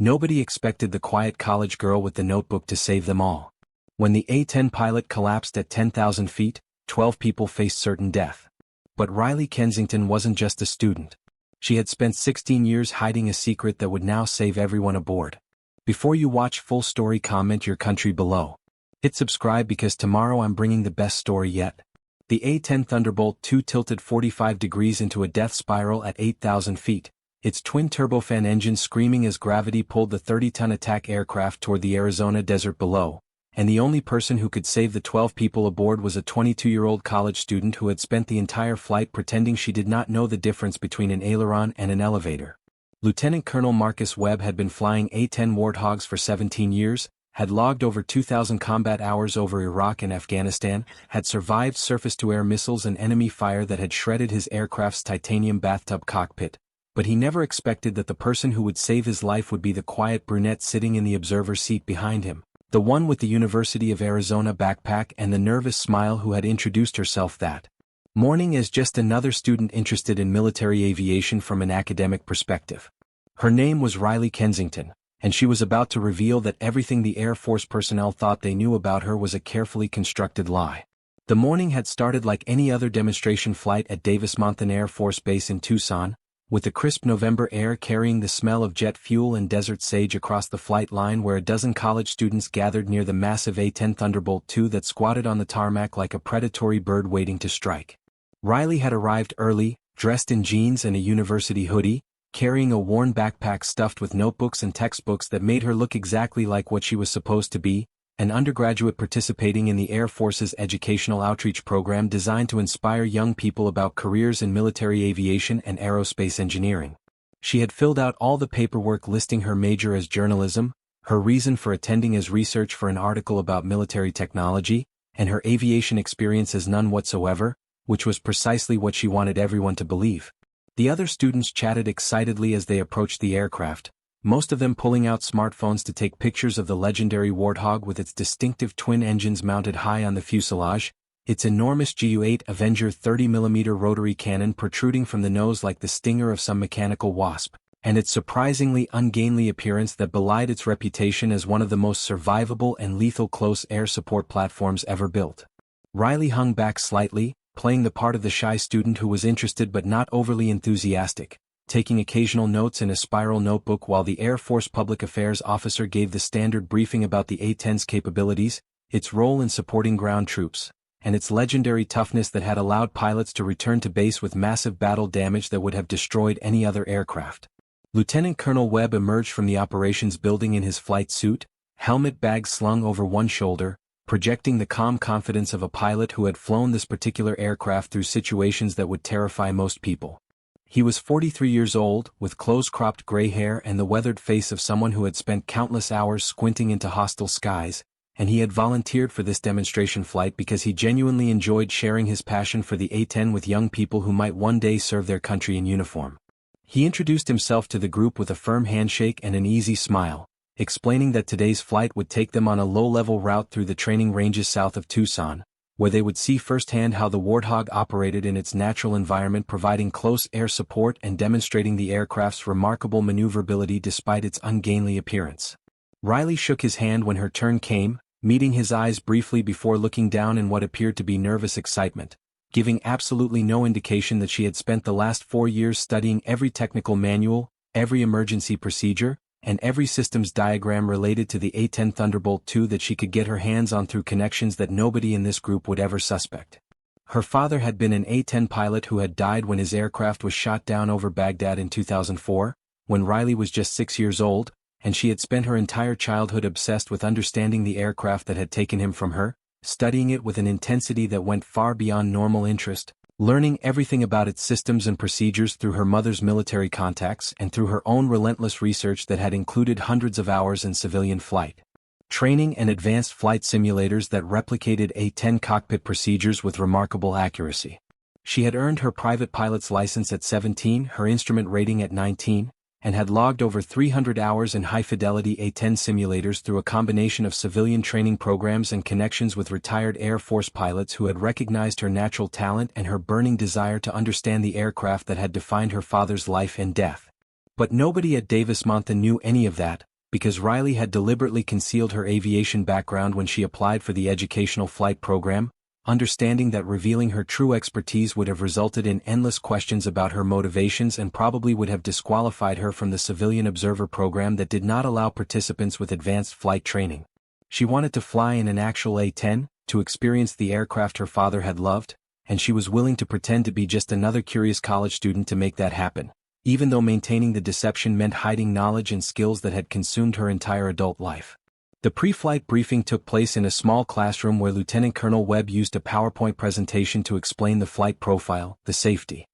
Nobody expected the quiet college girl with the notebook to save them all. When the A-10 pilot collapsed at 10,000 feet, 12 people faced certain death. But Riley Kensington wasn't just a student. She had spent 16 years hiding a secret that would now save everyone aboard. Before you watch full story, comment your country below. Hit subscribe because tomorrow I'm bringing the best story yet. The A-10 Thunderbolt II tilted 45 degrees into a death spiral at 8,000 feet, its twin turbofan engine screaming as gravity pulled the 30-ton attack aircraft toward the Arizona desert below, and the only person who could save the 12 people aboard was a 22-year-old college student who had spent the entire flight pretending she did not know the difference between an aileron and an elevator. Lieutenant Colonel Marcus Webb had been flying A-10 Warthogs for 17 years, had logged over 2,000 combat hours over Iraq and Afghanistan, had survived surface-to-air missiles and enemy fire that had shredded his aircraft's titanium bathtub cockpit, but he never expected that the person who would save his life would be the quiet brunette sitting in the observer seat behind him, the one with the University of Arizona backpack and the nervous smile who had introduced herself that morning as just another student interested in military aviation from an academic perspective. Her name was Riley Kensington, and she was about to reveal that everything the Air Force personnel thought they knew about her was a carefully constructed lie. The morning had started like any other demonstration flight at Davis-Monthan Air Force Base in Tucson, with the crisp November air carrying the smell of jet fuel and desert sage across the flight line where a dozen college students gathered near the massive A-10 Thunderbolt II that squatted on the tarmac like a predatory bird waiting to strike. Riley had arrived early, dressed in jeans and a university hoodie, carrying a worn backpack stuffed with notebooks and textbooks that made her look exactly like what she was supposed to be, an undergraduate participating in the Air Force's educational outreach program designed to inspire young people about careers in military aviation and aerospace engineering. She had filled out all the paperwork listing her major as journalism, her reason for attending as research for an article about military technology, and her aviation experience as none whatsoever, which was precisely what she wanted everyone to believe. The other students chatted excitedly as they approached the aircraft, most of them pulling out smartphones to take pictures of the legendary Warthog with its distinctive twin engines mounted high on the fuselage, its enormous Gu-8 Avenger 30mm rotary cannon protruding from the nose like the stinger of some mechanical wasp, and its surprisingly ungainly appearance that belied its reputation as one of the most survivable and lethal close air support platforms ever built. Riley hung back slightly, playing the part of the shy student who was interested but not overly enthusiastic, taking occasional notes in a spiral notebook while the Air Force Public Affairs officer gave the standard briefing about the A-10's capabilities, its role in supporting ground troops, and its legendary toughness that had allowed pilots to return to base with massive battle damage that would have destroyed any other aircraft. Lieutenant Colonel Webb emerged from the operations building in his flight suit, helmet bag slung over one shoulder, projecting the calm confidence of a pilot who had flown this particular aircraft through situations that would terrify most people. He was 43 years old, with close-cropped gray hair and the weathered face of someone who had spent countless hours squinting into hostile skies, and he had volunteered for this demonstration flight because he genuinely enjoyed sharing his passion for the A-10 with young people who might one day serve their country in uniform. He introduced himself to the group with a firm handshake and an easy smile, explaining that today's flight would take them on a low-level route through the training ranges south of Tucson, where they would see firsthand how the Warthog operated in its natural environment, providing close air support and demonstrating the aircraft's remarkable maneuverability despite its ungainly appearance. Riley shook his hand when her turn came, meeting his eyes briefly before looking down in what appeared to be nervous excitement, giving absolutely no indication that she had spent the last 4 years studying every technical manual, every emergency procedure, and every systems diagram related to the A-10 Thunderbolt II that she could get her hands on through connections that nobody in this group would ever suspect. Her father had been an A-10 pilot who had died when his aircraft was shot down over Baghdad in 2004, when Riley was just 6 years old, and she had spent her entire childhood obsessed with understanding the aircraft that had taken him from her, studying it with an intensity that went far beyond normal interest, learning everything about its systems and procedures through her mother's military contacts and through her own relentless research that had included hundreds of hours in civilian flight training and advanced flight simulators that replicated A-10 cockpit procedures with remarkable accuracy. She had earned her private pilot's license at 17, her instrument rating at 19, and had logged over 300 hours in high-fidelity A-10 simulators through a combination of civilian training programs and connections with retired Air Force pilots who had recognized her natural talent and her burning desire to understand the aircraft that had defined her father's life and death. But nobody at Davis-Monthan knew any of that, because Riley had deliberately concealed her aviation background when she applied for the educational flight program, understanding that revealing her true expertise would have resulted in endless questions about her motivations and probably would have disqualified her from the civilian observer program that did not allow participants with advanced flight training. She wanted to fly in an actual A-10, to experience the aircraft her father had loved, and she was willing to pretend to be just another curious college student to make that happen, even though maintaining the deception meant hiding knowledge and skills that had consumed her entire adult life. The pre-flight briefing took place in a small classroom where Lieutenant Colonel Webb used a PowerPoint presentation to explain the flight profile, the safety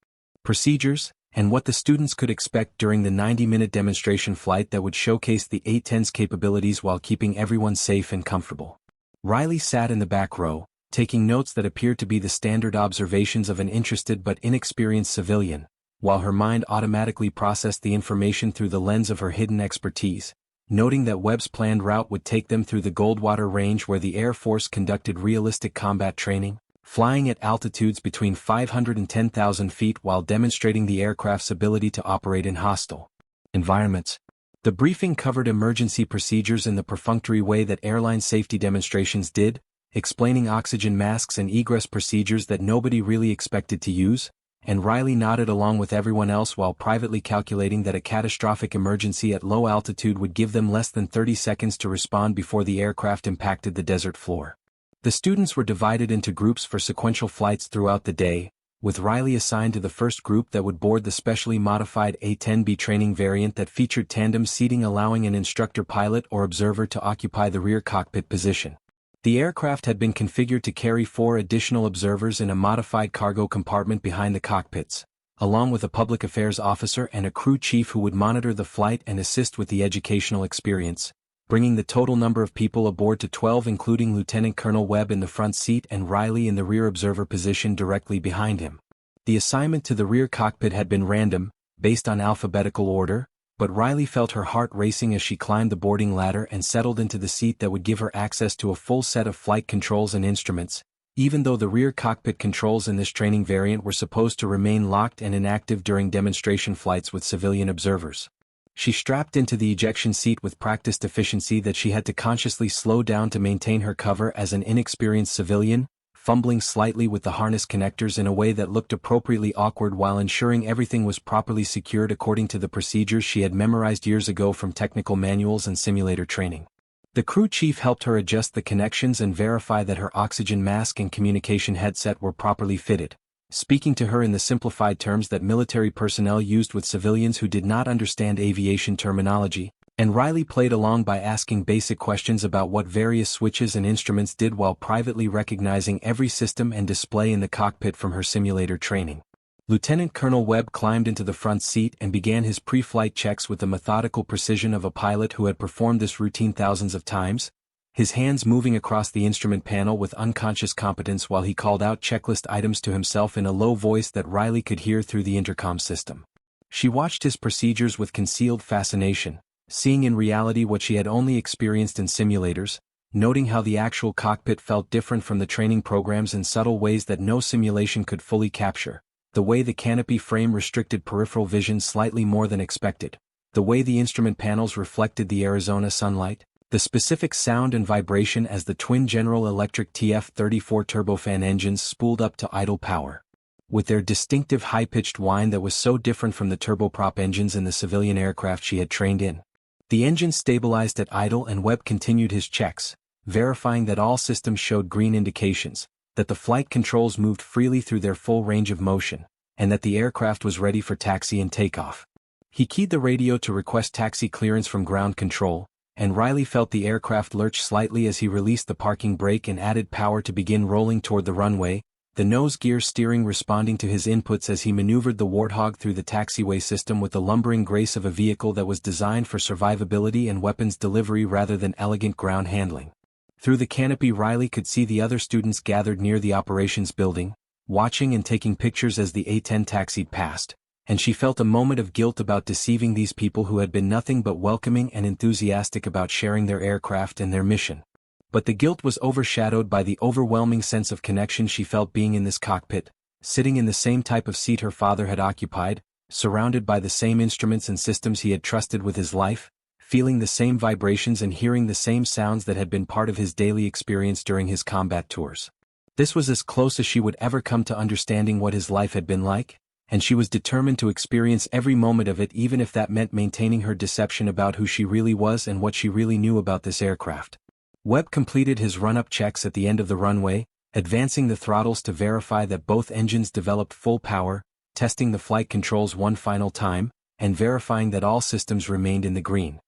procedures, and what the students could expect during the 90-minute demonstration flight that would showcase the A-10's capabilities while keeping everyone safe and comfortable. Riley sat in the back row, taking notes that appeared to be the standard observations of an interested but inexperienced civilian, while her mind automatically processed the information through the lens of her hidden expertise, noting that Webb's planned route would take them through the Goldwater Range where the Air Force conducted realistic combat training, flying at altitudes between 500 and 10,000 feet while demonstrating the aircraft's ability to operate in hostile environments. The briefing covered emergency procedures in the perfunctory way that airline safety demonstrations did, explaining oxygen masks and egress procedures that nobody really expected to use, and Riley nodded along with everyone else while privately calculating that a catastrophic emergency at low altitude would give them less than 30 seconds to respond before the aircraft impacted the desert floor. The students were divided into groups for sequential flights throughout the day, with Riley assigned to the first group that would board the specially modified A-10B training variant that featured tandem seating, allowing an instructor pilot or observer to occupy the rear cockpit position. The aircraft had been configured to carry 4 additional observers in a modified cargo compartment behind the cockpits, along with a public affairs officer and a crew chief who would monitor the flight and assist with the educational experience, bringing the total number of people aboard to 12, including Lieutenant Colonel Webb in the front seat and Riley in the rear observer position directly behind him. The assignment to the rear cockpit had been random, based on alphabetical order, but Riley felt her heart racing as she climbed the boarding ladder and settled into the seat that would give her access to a full set of flight controls and instruments, even though the rear cockpit controls in this training variant were supposed to remain locked and inactive during demonstration flights with civilian observers. She strapped into the ejection seat with practiced efficiency that she had to consciously slow down to maintain her cover as an inexperienced civilian, fumbling slightly with the harness connectors in a way that looked appropriately awkward while ensuring everything was properly secured according to the procedures she had memorized years ago from technical manuals and simulator training. The crew chief helped her adjust the connections and verify that her oxygen mask and communication headset were properly fitted, speaking to her in the simplified terms that military personnel used with civilians who did not understand aviation terminology, and Riley played along by asking basic questions about what various switches and instruments did while privately recognizing every system and display in the cockpit from her simulator training. Lieutenant Colonel Webb climbed into the front seat and began his pre-flight checks with the methodical precision of a pilot who had performed this routine thousands of times, his hands moving across the instrument panel with unconscious competence while he called out checklist items to himself in a low voice that Riley could hear through the intercom system. She watched his procedures with concealed fascination, seeing in reality what she had only experienced in simulators, noting how the actual cockpit felt different from the training programs in subtle ways that no simulation could fully capture, the way the canopy frame restricted peripheral vision slightly more than expected, the way the instrument panels reflected the Arizona sunlight, the specific sound and vibration as the twin General Electric TF-34 turbofan engines spooled up to idle power, with their distinctive high-pitched whine that was so different from the turboprop engines in the civilian aircraft she had trained in. The engine stabilized at idle and Webb continued his checks, verifying that all systems showed green indications, that the flight controls moved freely through their full range of motion, and that the aircraft was ready for taxi and takeoff. He keyed the radio to request taxi clearance from ground control, and Riley felt the aircraft lurch slightly as he released the parking brake and added power to begin rolling toward the runway, the nose gear steering responding to his inputs as he maneuvered the Warthog through the taxiway system with the lumbering grace of a vehicle that was designed for survivability and weapons delivery rather than elegant ground handling. Through the canopy Riley could see the other students gathered near the operations building, watching and taking pictures as the A-10 taxied past, and she felt a moment of guilt about deceiving these people who had been nothing but welcoming and enthusiastic about sharing their aircraft and their mission. But the guilt was overshadowed by the overwhelming sense of connection she felt being in this cockpit, sitting in the same type of seat her father had occupied, surrounded by the same instruments and systems he had trusted with his life, feeling the same vibrations and hearing the same sounds that had been part of his daily experience during his combat tours. This was as close as she would ever come to understanding what his life had been like, and she was determined to experience every moment of it, even if that meant maintaining her deception about who she really was and what she really knew about this aircraft. Webb completed his run-up checks at the end of the runway, advancing the throttles to verify that both engines developed full power, testing the flight controls one final time, and verifying that all systems remained in the green.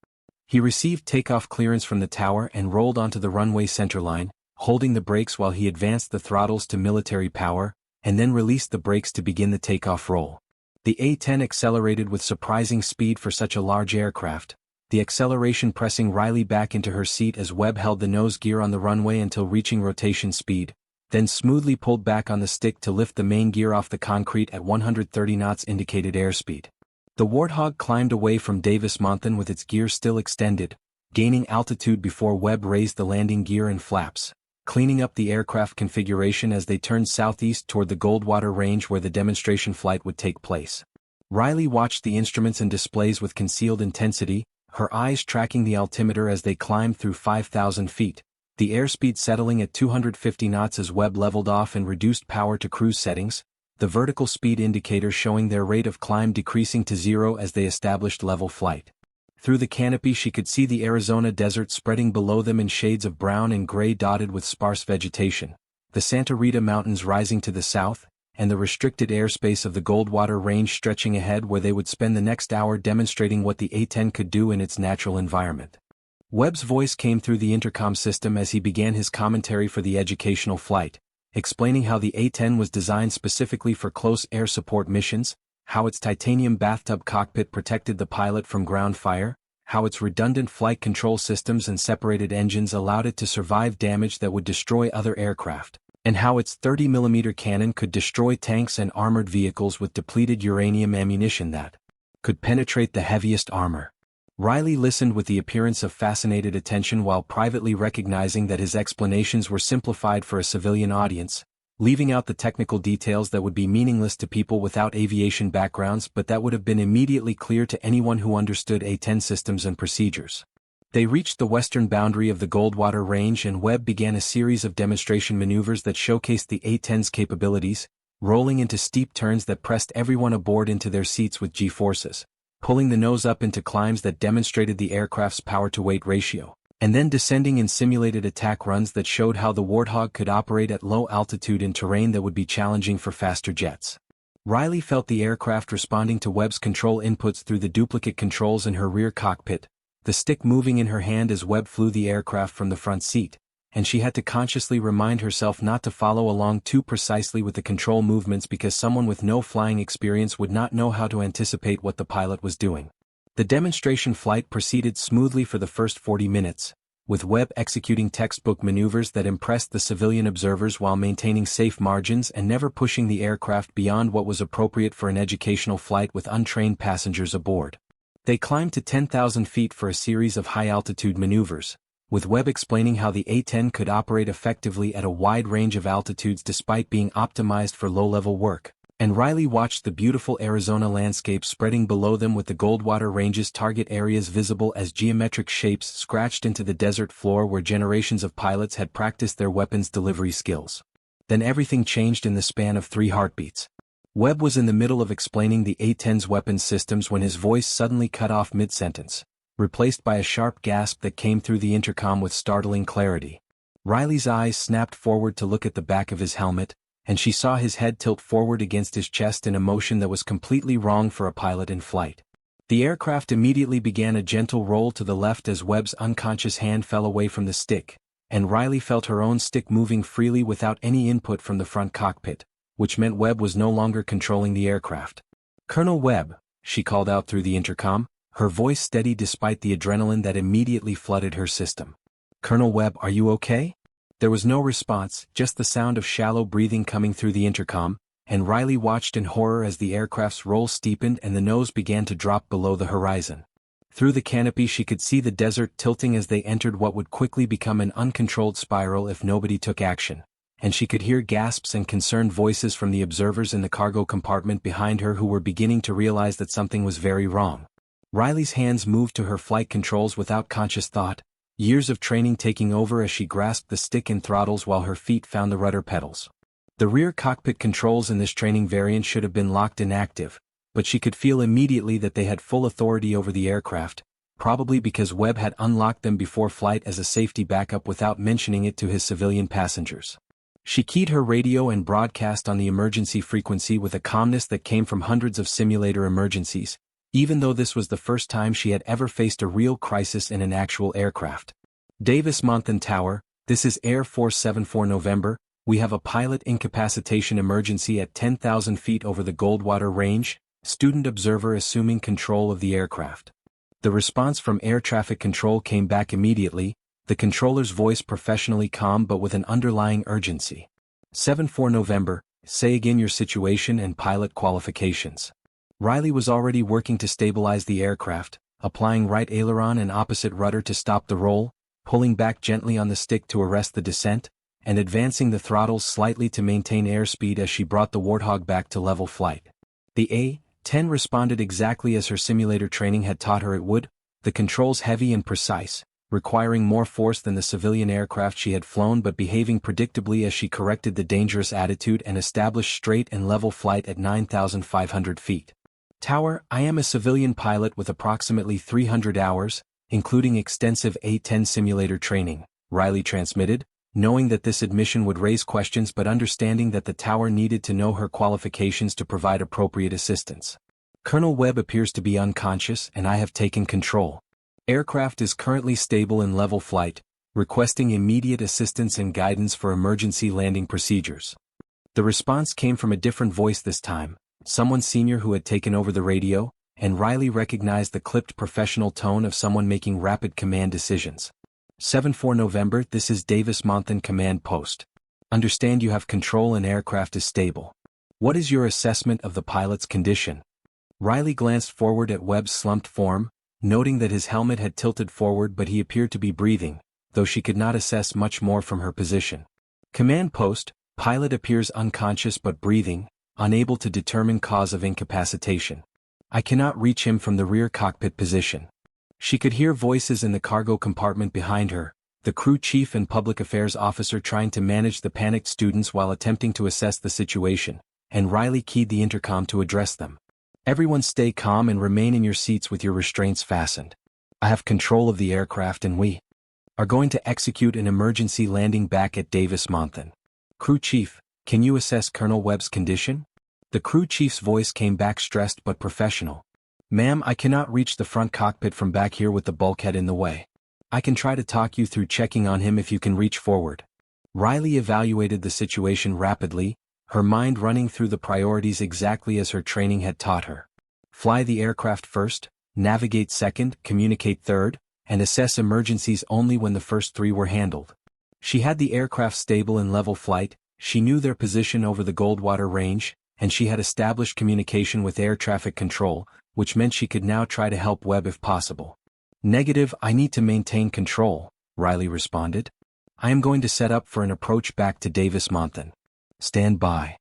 He received takeoff clearance from the tower and rolled onto the runway centerline, holding the brakes while he advanced the throttles to military power, and then released the brakes to begin the takeoff roll. The A-10 accelerated with surprising speed for such a large aircraft, the acceleration pressing Riley back into her seat as Webb held the nose gear on the runway until reaching rotation speed, then smoothly pulled back on the stick to lift the main gear off the concrete at 130 knots indicated airspeed. The Warthog climbed away from Davis-Monthan with its gear still extended, gaining altitude before Webb raised the landing gear and flaps, cleaning up the aircraft configuration as they turned southeast toward the Goldwater Range where the demonstration flight would take place. Riley watched the instruments and displays with concealed intensity, her eyes tracking the altimeter as they climbed through 5,000 feet, the airspeed settling at 250 knots as Webb leveled off and reduced power to cruise settings, the vertical speed indicator showing their rate of climb decreasing to 0 as they established level flight. Through the canopy she could see the Arizona desert spreading below them in shades of brown and gray dotted with sparse vegetation, the Santa Rita Mountains rising to the south, and the restricted airspace of the Goldwater Range stretching ahead where they would spend the next hour demonstrating what the A-10 could do in its natural environment. Webb's voice came through the intercom system as he began his commentary for the educational flight, explaining how the A-10 was designed specifically for close air support missions, how its titanium bathtub cockpit protected the pilot from ground fire, how its redundant flight control systems and separated engines allowed it to survive damage that would destroy other aircraft, and how its 30mm cannon could destroy tanks and armored vehicles with depleted uranium ammunition that could penetrate the heaviest armor. Riley listened with the appearance of fascinated attention while privately recognizing that his explanations were simplified for a civilian audience, leaving out the technical details that would be meaningless to people without aviation backgrounds but that would have been immediately clear to anyone who understood A-10 systems and procedures. They reached the western boundary of the Goldwater Range and Webb began a series of demonstration maneuvers that showcased the A-10's capabilities, rolling into steep turns that pressed everyone aboard into their seats with G-forces, pulling the nose up into climbs that demonstrated the aircraft's power-to-weight ratio, and then descending in simulated attack runs that showed how the Warthog could operate at low altitude in terrain that would be challenging for faster jets. Riley felt the aircraft responding to Webb's control inputs through the duplicate controls in her rear cockpit, the stick moving in her hand as Webb flew the aircraft from the front seat, and she had to consciously remind herself not to follow along too precisely with the control movements because someone with no flying experience would not know how to anticipate what the pilot was doing. The demonstration flight proceeded smoothly for the first 40 minutes, with Webb executing textbook maneuvers that impressed the civilian observers while maintaining safe margins and never pushing the aircraft beyond what was appropriate for an educational flight with untrained passengers aboard. They climbed to 10,000 feet for a series of high-altitude maneuvers, with Webb explaining how the A-10 could operate effectively at a wide range of altitudes despite being optimized for low-level work, and Riley watched the beautiful Arizona landscape spreading below them with the Goldwater Range's target areas visible as geometric shapes scratched into the desert floor where generations of pilots had practiced their weapons delivery skills. Then everything changed in the span of 3 heartbeats. Webb was in the middle of explaining the A-10's weapons systems when his voice suddenly cut off mid-sentence, replaced by a sharp gasp that came through the intercom with startling clarity. Riley's eyes snapped forward to look at the back of his helmet, and she saw his head tilt forward against his chest in a motion that was completely wrong for a pilot in flight. The aircraft immediately began a gentle roll to the left as Webb's unconscious hand fell away from the stick, and Riley felt her own stick moving freely without any input from the front cockpit, which meant Webb was no longer controlling the aircraft. "Colonel Webb," she called out through the intercom, her voice steady despite the adrenaline that immediately flooded her system. "Colonel Webb, are you okay?" There was no response, just the sound of shallow breathing coming through the intercom, and Riley watched in horror as the aircraft's roll steepened and the nose began to drop below the horizon. Through the canopy she could see the desert tilting as they entered what would quickly become an uncontrolled spiral if nobody took action, and she could hear gasps and concerned voices from the observers in the cargo compartment behind her who were beginning to realize that something was very wrong. Riley's hands moved to her flight controls without conscious thought, years of training taking over as she grasped the stick and throttles while her feet found the rudder pedals. The rear cockpit controls in this training variant should have been locked inactive, but she could feel immediately that they had full authority over the aircraft, probably because Webb had unlocked them before flight as a safety backup without mentioning it to his civilian passengers. She keyed her radio and broadcast on the emergency frequency with a calmness that came from hundreds of simulator emergencies, even though this was the first time she had ever faced a real crisis in an actual aircraft. Davis Monthan Tower, this is Air Force 74 November, we have a pilot incapacitation emergency at 10,000 feet over the Goldwater Range, student observer assuming control of the aircraft. The response from air traffic control came back immediately, the controller's voice professionally calm but with an underlying urgency. 74 November, say again your situation and pilot qualifications. Riley was already working to stabilize the aircraft, applying right aileron and opposite rudder to stop the roll, pulling back gently on the stick to arrest the descent, and advancing the throttles slightly to maintain airspeed as she brought the Warthog back to level flight. The A-10 responded exactly as her simulator training had taught her it would, the controls heavy and precise, requiring more force than the civilian aircraft she had flown but behaving predictably as she corrected the dangerous attitude and established straight and level flight at 9,500 feet. Tower, I am a civilian pilot with approximately 300 hours, including extensive A-10 simulator training, Riley transmitted, knowing that this admission would raise questions but understanding that the tower needed to know her qualifications to provide appropriate assistance. Colonel Webb appears to be unconscious and I have taken control. Aircraft is currently stable in level flight, requesting immediate assistance and guidance for emergency landing procedures. The response came from a different voice this time, someone senior who had taken over the radio, and Riley recognized the clipped professional tone of someone making rapid command decisions. 74 November, this is Davis Monthan Command Post. Understand you have control and aircraft is stable. What is your assessment of the pilot's condition? Riley glanced forward at Webb's slumped form, noting that his helmet had tilted forward but he appeared to be breathing, though she could not assess much more from her position. Command Post, pilot appears unconscious but breathing, unable to determine cause of incapacitation. I cannot reach him from the rear cockpit position. She could hear voices in the cargo compartment behind her, the crew chief and public affairs officer trying to manage the panicked students while attempting to assess the situation, and Riley keyed the intercom to address them. Everyone stay calm and remain in your seats with your restraints fastened. I have control of the aircraft and we are going to execute an emergency landing back at Davis Monthan. Crew chief, can you assess Colonel Webb's condition? The crew chief's voice came back stressed but professional. Ma'am, I cannot reach the front cockpit from back here with the bulkhead in the way. I can try to talk you through checking on him if you can reach forward. Riley evaluated the situation rapidly, her mind running through the priorities exactly as her training had taught her. Fly the aircraft first, navigate second, communicate third, and assess emergencies only when the first three were handled. She had the aircraft stable in level flight, she knew their position over the Goldwater Range, and she had established communication with air traffic control, which meant she could now try to help Webb if possible. Negative, I need to maintain control, Riley responded. I am going to set up for an approach back to Davis Monthan. Stand by.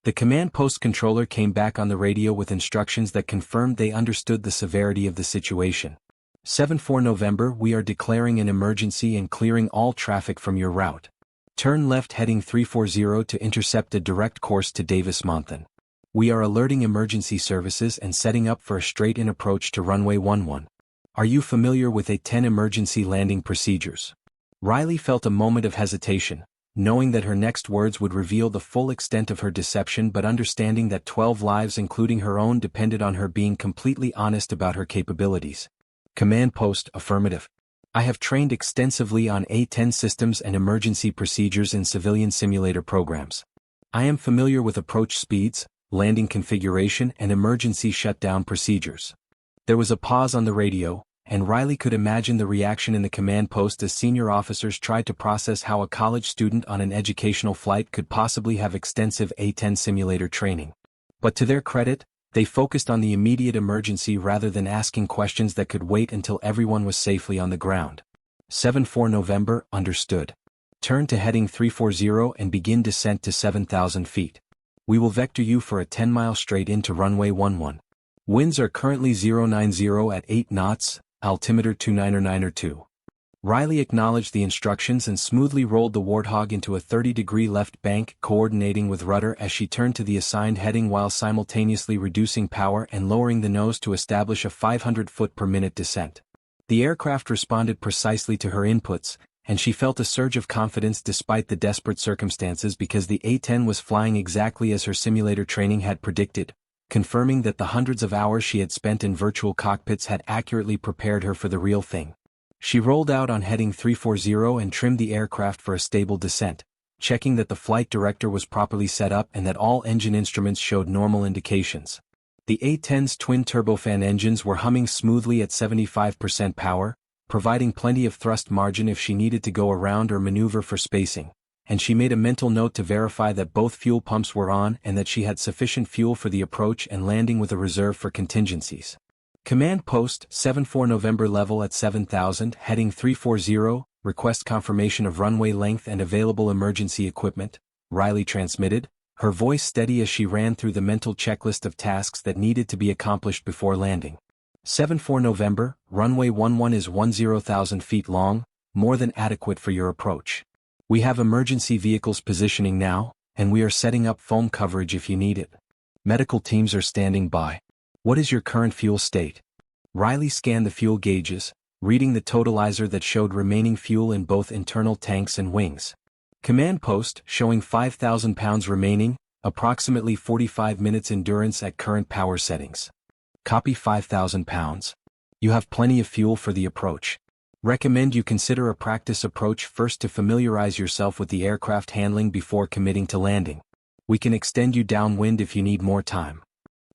The command post controller came back on the radio with instructions that confirmed they understood the severity of the situation. 74 November, we are declaring an emergency and clearing all traffic from your route. Turn left heading 340 to intercept a direct course to Davis Monthan. We are alerting emergency services and setting up for a straight-in approach to runway 11. Are you familiar with A-10 emergency landing procedures? Riley felt a moment of hesitation, knowing that her next words would reveal the full extent of her deception but understanding that 12 lives including her own depended on her being completely honest about her capabilities. Command Post, affirmative. I have trained extensively on A-10 systems and emergency procedures in civilian simulator programs. I am familiar with approach speeds, landing configuration and emergency shutdown procedures. There was a pause on the radio, and Riley could imagine the reaction in the command post as senior officers tried to process how a college student on an educational flight could possibly have extensive A-10 simulator training. But to their credit, they focused on the immediate emergency rather than asking questions that could wait until everyone was safely on the ground. 74 November, understood. Turn to heading 340 and begin descent to 7,000 feet. We will vector you for a 10-mile straight into runway 11. Winds are currently 090 at 8 knots, altimeter 29902. Riley acknowledged the instructions and smoothly rolled the Warthog into a 30-degree left bank, coordinating with rudder as she turned to the assigned heading while simultaneously reducing power and lowering the nose to establish a 500 foot per minute descent. The aircraft responded precisely to her inputs, and she felt a surge of confidence despite the desperate circumstances because the A-10 was flying exactly as her simulator training had predicted, confirming that the hundreds of hours she had spent in virtual cockpits had accurately prepared her for the real thing. She rolled out on heading 340 and trimmed the aircraft for a stable descent, checking that the flight director was properly set up and that all engine instruments showed normal indications. The A-10's twin turbofan engines were humming smoothly at 75% power, providing plenty of thrust margin if she needed to go around or maneuver for spacing, and she made a mental note to verify that both fuel pumps were on and that she had sufficient fuel for the approach and landing with a reserve for contingencies. Command Post, 7-4 November level at 7,000, heading 340, request confirmation of runway length and available emergency equipment, Riley transmitted, her voice steady as she ran through the mental checklist of tasks that needed to be accomplished before landing. 7-4 November, runway 11 is 10,000 feet long, more than adequate for your approach. We have emergency vehicles positioning now, and we are setting up foam coverage if you need it. Medical teams are standing by. What is your current fuel state? Riley scanned the fuel gauges, reading the totalizer that showed remaining fuel in both internal tanks and wings. Command Post, showing 5,000 pounds remaining, approximately 45 minutes endurance at current power settings. Copy 5,000 pounds. You have plenty of fuel for the approach. Recommend you consider a practice approach first to familiarize yourself with the aircraft handling before committing to landing. We can extend you downwind if you need more time.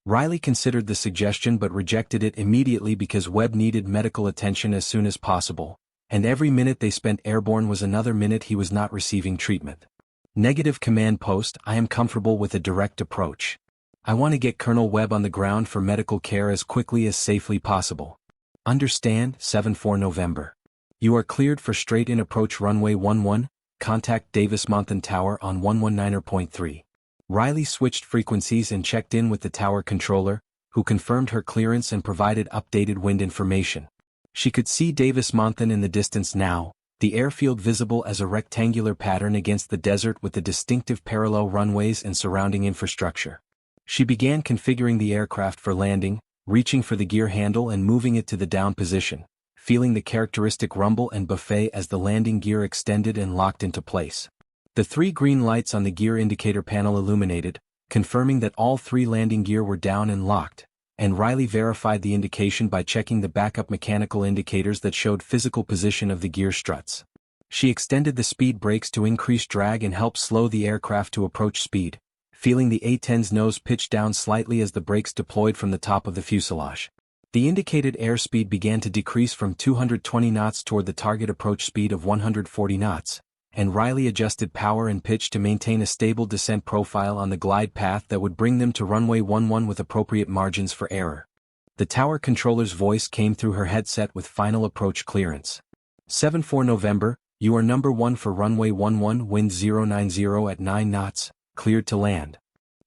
Riley considered the suggestion but rejected it immediately because Webb needed medical attention as soon as possible, and every minute they spent airborne was another minute he was not receiving treatment. Negative. Command Post, I am comfortable with a direct approach. I want to get Colonel Webb on the ground for medical care as quickly as safely possible. Understand. 7-4 November. You are cleared for straight-in approach runway 11, contact Davis-Monthan Tower on 119.3. Riley switched frequencies and checked in with the tower controller, who confirmed her clearance and provided updated wind information. She could see Davis-Monthan in the distance now, the airfield visible as a rectangular pattern against the desert with the distinctive parallel runways and surrounding infrastructure. She began configuring the aircraft for landing, reaching for the gear handle and moving it to the down position, feeling the characteristic rumble and buffet as the landing gear extended and locked into place. The three green lights on the gear indicator panel illuminated, confirming that all three landing gear were down and locked, and Riley verified the indication by checking the backup mechanical indicators that showed physical position of the gear struts. She extended the speed brakes to increase drag and help slow the aircraft to approach speed, feeling the A-10's nose pitch down slightly as the brakes deployed from the top of the fuselage. The indicated airspeed began to decrease from 220 knots toward the target approach speed of 140 knots, and Riley adjusted power and pitch to maintain a stable descent profile on the glide path that would bring them to runway 11 with appropriate margins for error. The tower controller's voice came through her headset with final approach clearance. 7-4 November, you are number 1 for runway 11, wind 090 at 9 knots, cleared to land.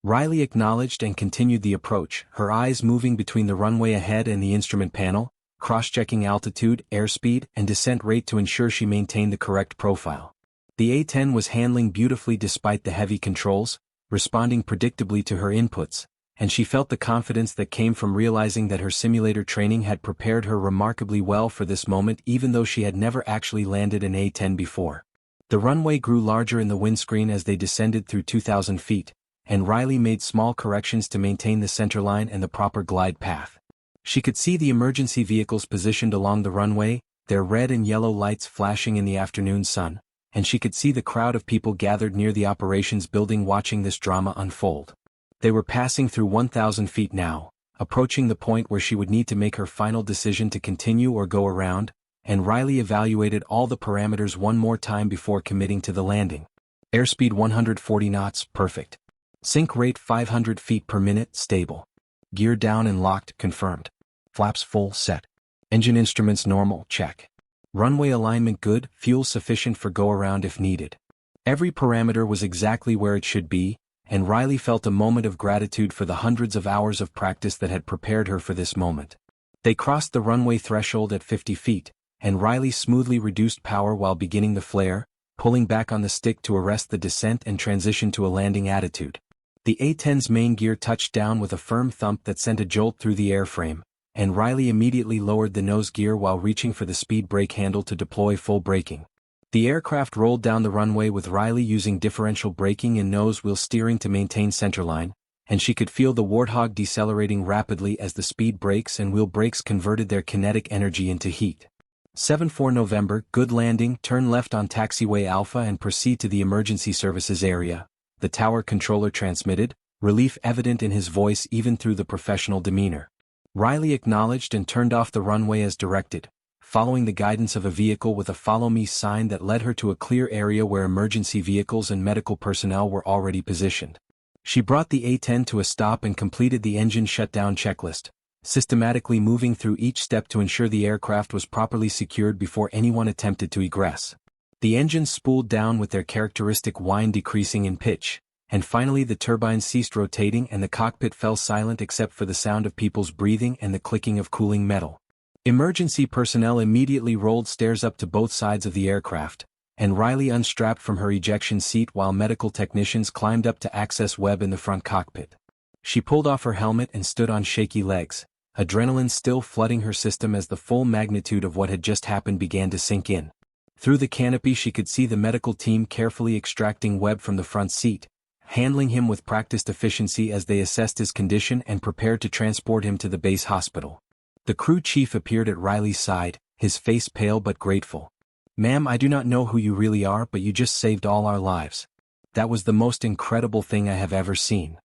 Riley acknowledged and continued the approach, her eyes moving between the runway ahead and the instrument panel, cross-checking altitude, airspeed, and descent rate to ensure she maintained the correct profile. The A-10 was handling beautifully despite the heavy controls, responding predictably to her inputs, and she felt the confidence that came from realizing that her simulator training had prepared her remarkably well for this moment even though she had never actually landed an A-10 before. The runway grew larger in the windscreen as they descended through 2,000 feet, and Riley made small corrections to maintain the centerline and the proper glide path. She could see the emergency vehicles positioned along the runway, their red and yellow lights flashing in the afternoon sun, and she could see the crowd of people gathered near the operations building watching this drama unfold. They were passing through 1,000 feet now, approaching the point where she would need to make her final decision to continue or go around, and Riley evaluated all the parameters one more time before committing to the landing. Airspeed 140 knots, perfect. Sink rate 500 feet per minute, stable. Gear down and locked, confirmed. Flaps full, set. Engine instruments normal, check. Runway alignment good, fuel sufficient for go-around if needed. Every parameter was exactly where it should be, and Riley felt a moment of gratitude for the hundreds of hours of practice that had prepared her for this moment. They crossed the runway threshold at 50 feet, and Riley smoothly reduced power while beginning the flare, pulling back on the stick to arrest the descent and transition to a landing attitude. The A-10's main gear touched down with a firm thump that sent a jolt through the airframe, and Riley immediately lowered the nose gear while reaching for the speed brake handle to deploy full braking. The aircraft rolled down the runway with Riley using differential braking and nose wheel steering to maintain centerline, and she could feel the Warthog decelerating rapidly as the speed brakes and wheel brakes converted their kinetic energy into heat. 7-4 November, good landing, turn left on taxiway Alpha and proceed to the emergency services area, the tower controller transmitted, relief evident in his voice even through the professional demeanor. Riley acknowledged and turned off the runway as directed, following the guidance of a vehicle with a follow me sign that led her to a clear area where emergency vehicles and medical personnel were already positioned. She brought the A-10 to a stop and completed the engine shutdown checklist, systematically moving through each step to ensure the aircraft was properly secured before anyone attempted to egress. The engines spooled down with their characteristic whine decreasing in pitch, and finally the turbines ceased rotating and the cockpit fell silent except for the sound of people's breathing and the clicking of cooling metal. Emergency personnel immediately rolled stairs up to both sides of the aircraft, and Riley unstrapped from her ejection seat while medical technicians climbed up to access Webb in the front cockpit. She pulled off her helmet and stood on shaky legs, adrenaline still flooding her system as the full magnitude of what had just happened began to sink in. Through the canopy she could see the medical team carefully extracting Webb from the front seat, handling him with practiced efficiency as they assessed his condition and prepared to transport him to the base hospital. The crew chief appeared at Riley's side, his face pale but grateful. "Ma'am, I do not know who you really are, but you just saved all our lives. That was the most incredible thing I have ever seen."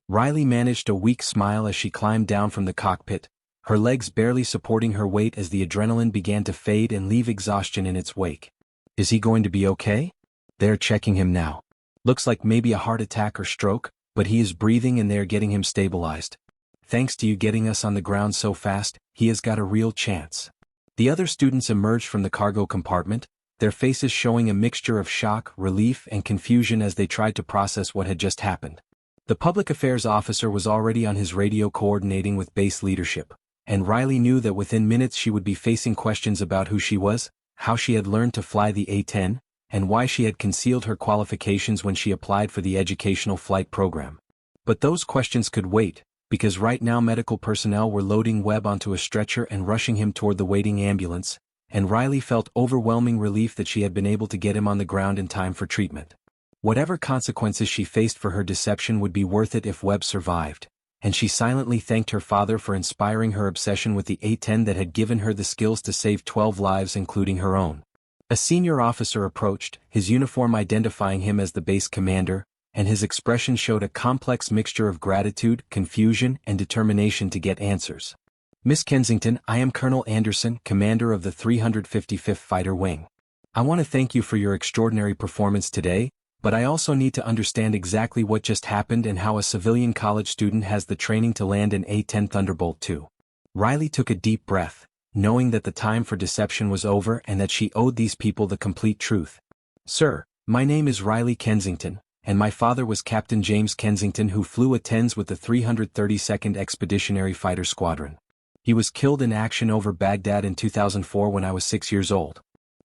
Riley managed a weak smile as she climbed down from the cockpit, her legs barely supporting her weight as the adrenaline began to fade and leave exhaustion in its wake. "Is he going to be okay?" "They're checking him now. Looks like maybe a heart attack or stroke, but he is breathing and they're getting him stabilized. Thanks to you getting us on the ground so fast, he has got a real chance." The other students emerged from the cargo compartment, their faces showing a mixture of shock, relief, and confusion as they tried to process what had just happened. The public affairs officer was already on his radio coordinating with base leadership, and Riley knew that within minutes she would be facing questions about who she was, how she had learned to fly the A-10, and why she had concealed her qualifications when she applied for the educational flight program. But those questions could wait, because right now medical personnel were loading Webb onto a stretcher and rushing him toward the waiting ambulance, and Riley felt overwhelming relief that she had been able to get him on the ground in time for treatment. Whatever consequences she faced for her deception would be worth it if Webb survived, and she silently thanked her father for inspiring her obsession with the A-10 that had given her the skills to save 12 lives including her own. A senior officer approached, his uniform identifying him as the base commander, and his expression showed a complex mixture of gratitude, confusion, and determination to get answers. "Miss Kensington, I am Colonel Anderson, commander of the 355th Fighter Wing. I want to thank you for your extraordinary performance today, but I also need to understand exactly what just happened and how a civilian college student has the training to land an A-10 Thunderbolt II." Riley took a deep breath, knowing that the time for deception was over and that she owed these people the complete truth. "Sir, my name is Riley Kensington, and my father was Captain James Kensington who flew A-10s with the 332nd Expeditionary Fighter Squadron. He was killed in action over Baghdad in 2004 when I was 6 years old.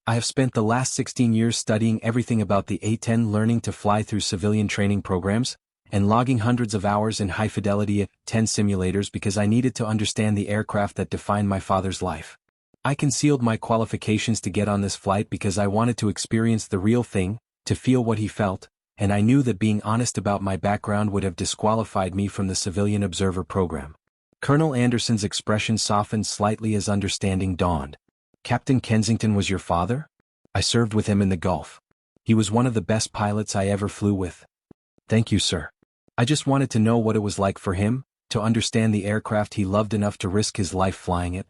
I have spent the last 16 years studying everything about the A-10, learning to fly through civilian training programs, and logging hundreds of hours in high-fidelity A-10 simulators because I needed to understand the aircraft that defined my father's life. I concealed my qualifications to get on this flight because I wanted to experience the real thing, to feel what he felt, and I knew that being honest about my background would have disqualified me from the civilian observer program." Colonel Anderson's expression softened slightly as understanding dawned. "Captain Kensington was your father? I served with him in the Gulf. He was one of the best pilots I ever flew with." "Thank you, sir. I just wanted to know what it was like for him, to understand the aircraft he loved enough to risk his life flying it.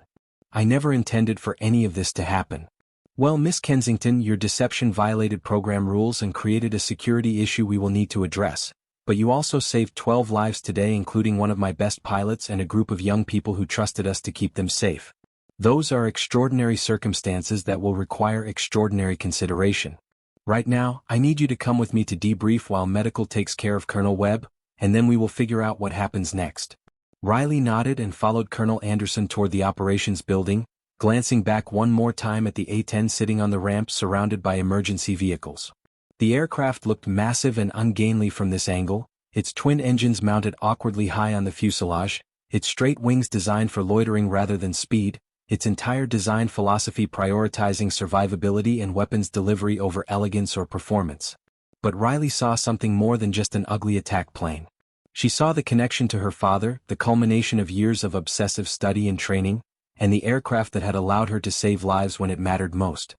I never intended for any of this to happen." "Well, Miss Kensington, your deception violated program rules and created a security issue we will need to address, but you also saved 12 lives today, including one of my best pilots and a group of young people who trusted us to keep them safe. Those are extraordinary circumstances that will require extraordinary consideration." Right now, I need you to come with me to debrief while medical takes care of Colonel Webb, and then we will figure out what happens next. Riley nodded and followed Colonel Anderson toward the operations building, glancing back one more time at the A-10 sitting on the ramp surrounded by emergency vehicles. The aircraft looked massive and ungainly from this angle, its twin engines mounted awkwardly high on the fuselage, its straight wings designed for loitering rather than speed, its entire design philosophy prioritizing survivability and weapons delivery over elegance or performance. But Riley saw something more than just an ugly attack plane. She saw the connection to her father, the culmination of years of obsessive study and training, and the aircraft that had allowed her to save lives when it mattered most.